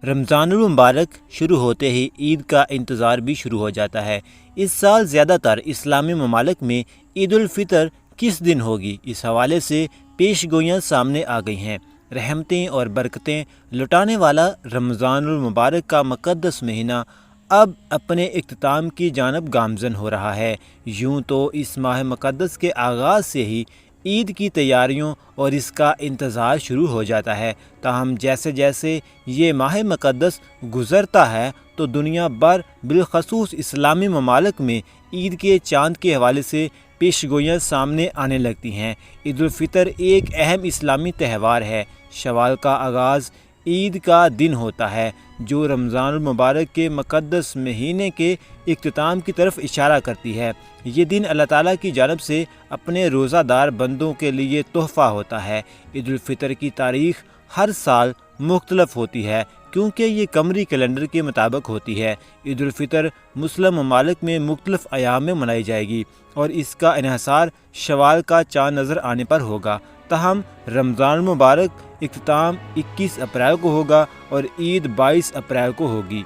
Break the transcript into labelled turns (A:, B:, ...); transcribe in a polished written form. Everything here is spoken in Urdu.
A: رمضان المبارک شروع ہوتے ہی عید کا انتظار بھی شروع ہو جاتا ہے۔ اس سال زیادہ تر اسلامی ممالک میں عید الفطر کس دن ہوگی، اس حوالے سے پیش گوئیاں سامنے آ گئی ہیں۔ رحمتیں اور برکتیں لٹانے والا رمضان المبارک کا مقدس مہینہ اب اپنے اختتام کی جانب گامزن ہو رہا ہے۔ یوں تو اس ماہ مقدس کے آغاز سے ہی عید کی تیاریوں اور اس کا انتظار شروع ہو جاتا ہے، تاہم جیسے جیسے یہ ماہ مقدس گزرتا ہے تو دنیا بھر بالخصوص اسلامی ممالک میں عید کے چاند کے حوالے سے پیش گوئیاں سامنے آنے لگتی ہیں۔ عید الفطر ایک اہم اسلامی تہوار ہے۔ شوال کا آغاز عید کا دن ہوتا ہے، جو رمضان المبارک کے مقدس مہینے کے اختتام کی طرف اشارہ کرتی ہے۔ یہ دن اللہ تعالیٰ کی جانب سے اپنے روزہ دار بندوں کے لیے تحفہ ہوتا ہے۔ عید الفطر کی تاریخ ہر سال مختلف ہوتی ہے کیونکہ یہ قمری کیلنڈر کے مطابق ہوتی ہے۔ عید الفطر مسلم ممالک میں مختلف ایام میں منائی جائے گی اور اس کا انحصار شوال کا چاند نظر آنے پر ہوگا، تاہم رمضان المبارک اختتام 21 اپریل کو ہوگا اور عید 22 اپریل کو ہوگی۔